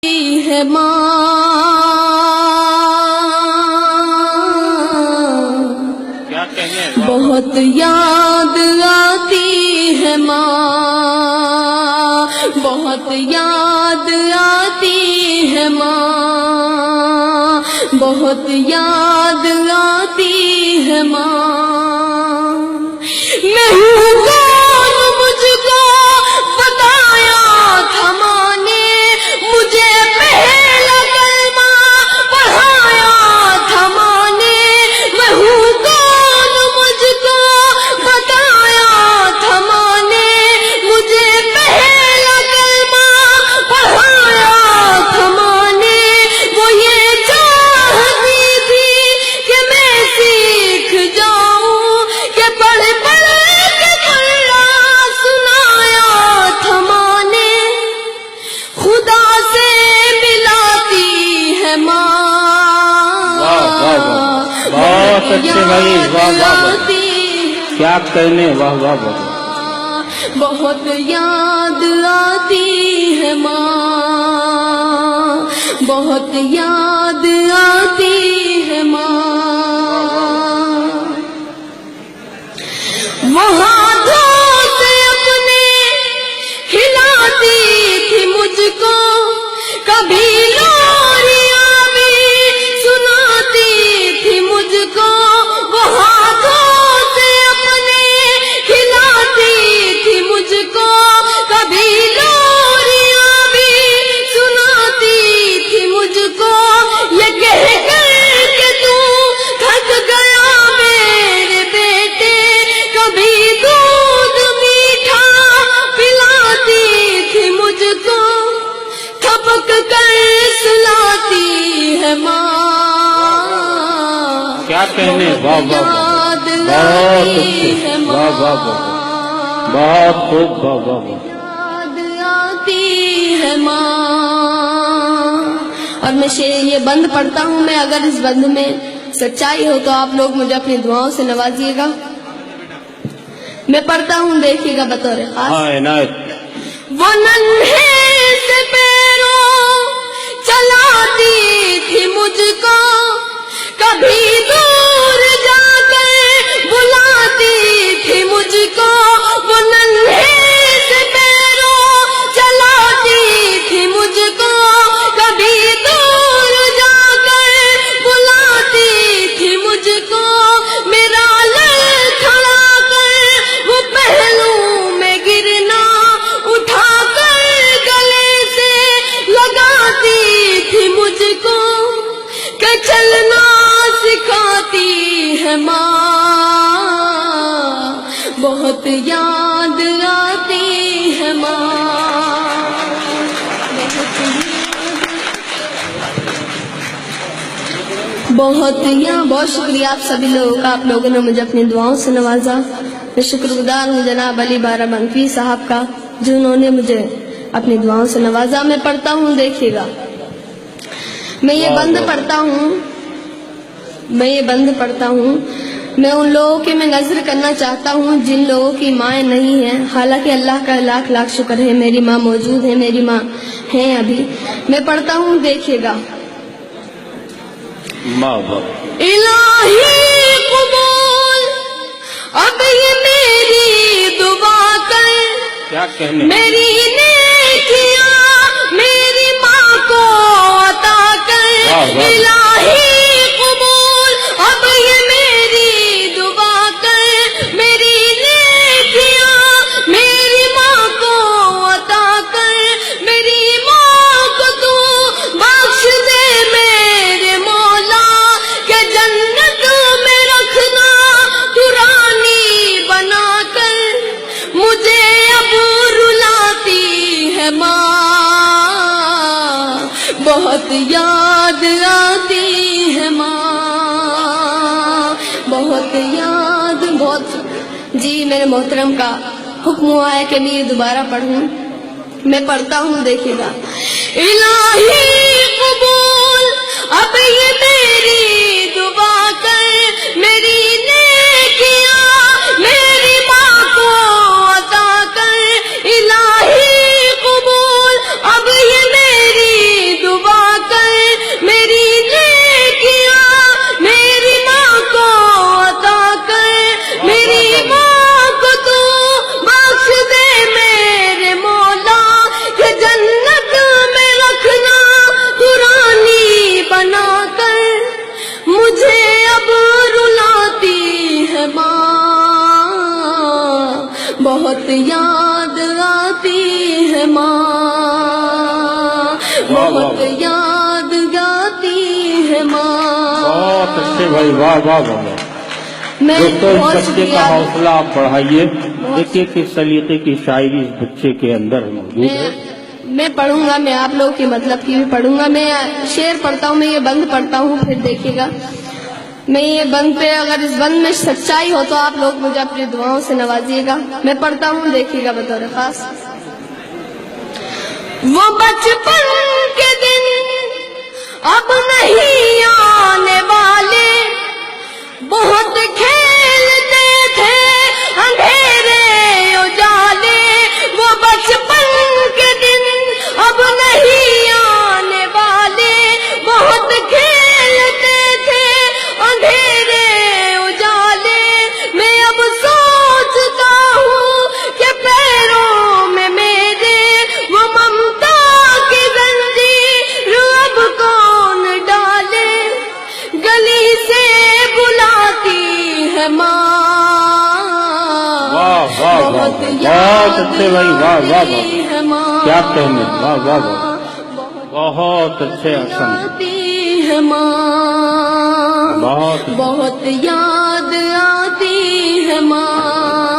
ہے ماں، بہت یاد آتی ہے ماں، بہت یاد آتی ہے ماں، بہت یاد آتی ہے ماں۔ میں ہوں کون مجھ کو بتایا تھا ماں نے، مجھے پہلا کلمہ پڑھایا تھا ماں نے۔ میں ہوں کون مجھ کو بتایا تھا ماں نے، مجھے پہلا کلمہ پڑھایا تھا ماں نے۔ وہ یہ چاہتی تھی کہ میں سیکھ جاؤں، کہ پڑھ پڑھ کے قرآن سنایا تھا ماں نے۔ خدا سے ملاتی ہے ماں، بہت اچھے بھائی، واہ واہ کیا کہنے، واہ واہ واہ۔ بہت یاد آتی ہے ماں، بہت یاد آتی ہے ماں۔ وہ ہاتھوں سے اپنے کھلاتی تھی مجھ کو، کبھی لوریاں بھی سناتی تھی مجھ کو۔ وہ ہاتھوں سے اپنے کھلاتی تھی مجھ کو، کبھی لوریاں بھی سناتی تھی مجھ کو۔ یہ کہہ کر کہ تو تھک گیا میرے بیٹے، کبھی دودھ میٹھا پلاتی تھی مجھ کو، تھپک کر سلاتی ہے ماں۔ کیا کہنے، واہ واہ واہ، بہت اچھے، واہ واہ واہ، بہت خوب، واہ واہ واہ۔ یاد آتی ہے ماں۔ اور میں یہ بند پڑھتا ہوں، میں اگر اس بند میں سچائی ہو تو آپ لوگ مجھے اپنی دعاؤں سے نوازیے گا۔ میں پڑھتا ہوں، دیکھیے گا بطور خاص۔ ہاں عنایت۔ وہ ننھے سے پیروں چلاتی تھی مجھ کو، کبھی دور جا کر بلاتی تھی مجھ کو۔ وہ ننھے سے پیروں چلاتی تھی مجھ کو، کبھی دور جا کر بلاتی تھی مجھ کو۔ میرا لڑکھڑا کر وہ پہلو میں گرنا اٹھا کر گلے سے لگاتی تھی مجھ کو، کہ چلنا سکھاتی ہے ماں۔ بہت یاد آتی ہے ماں، بہت شکریہ آپ سبھی لوگوں کا، آپ لوگوں نے مجھے اپنی دعاؤں سے نوازا۔ میں شکر گزار ہوں جناب علی بارہ منفی صاحب کا، جنہوں نے مجھے اپنی دعاؤں سے نوازا۔ میں پڑھتا ہوں، دیکھیے گا۔ میں یہ بند پڑھتا ہوں، میں ان لوگوں کی میں نظر کرنا چاہتا ہوں جن لوگوں کی مائیں نہیں ہیں، حالانکہ اللہ کا لاکھ لاکھ شکر ہے میری ماں موجود ہے، میری ماں ہیں ابھی۔ میں پڑھتا ہوں، دیکھیے گا۔ الہی قبول اب یہ میری دعا کر، کیا کہنے، میری نیکیاں میری ماں کو عطا کر۔ الہی قبول اب یہ میری دعا کر، میری نیکیاں میری ماں کو عطا کر۔ میری ماں کو تو بخش دے میرے مولا، کہ جنت میں رکھنا تو رانی بنا کر۔ مجھے اب رلاتی ہے ماں، بہت یاد آتی ہے ماں، بہت یاد، بہت جی میرے محترم کا حکم ہوا ہے کہ میں یہ دوبارہ پڑھوں۔ میں پڑھتا ہوں، دیکھیے گا۔ الہی قبول اب یہ میری دعا کر، میری نیکیاں میری ماں کو عطا کر۔ الہی قبول اب یہ میری بہت یاد آتی ہے ماں. بہت اچھے بھائی، واہ واہ واہ. میں دوستوں اس بہت بچے کا شکریہ. حوصلہ آپ بڑھائیے. دیکھیے کس سلیقے کی شاعری اس بچے کے اندر موجود ہے. میں پڑھوں گا، میں آپ لوگوں کے مطلب کی بھی پڑھوں گا. میں شعر پڑھتا ہوں، میں یہ بند پڑھتا ہوں، پھر دیکھیے گا. میں یہ بند پہ اگر اس بند میں سچائی ہو تو آپ لوگ مجھے اپنی دعاؤں سے نوازیے گا. میں پڑھتا ہوں، دیکھیے گا بطور خاص. وہ بچپن کے دن اب نہیں آنے والے، بہت کھیلتے تھے اندھیرے اجالے. وہ بچپن کے دن اب نہیں آنے والے، بہت کھیلتے تھے اندھیرے اجالے. میں اب سوچتا ہوں کہ پیروں میں میرے وہ ممتا کی زنجیر اب کون ڈالے. گلی سے بلاتی ہے ماں، واہ واہ واہ، بہت اچھے بھائی، واہ واہ واہ. کیا کہنے، واہ واہ واہ، بہت اچھے احسن. آتی ہے ماں، بہت بہت یاد آتی ہے ماں.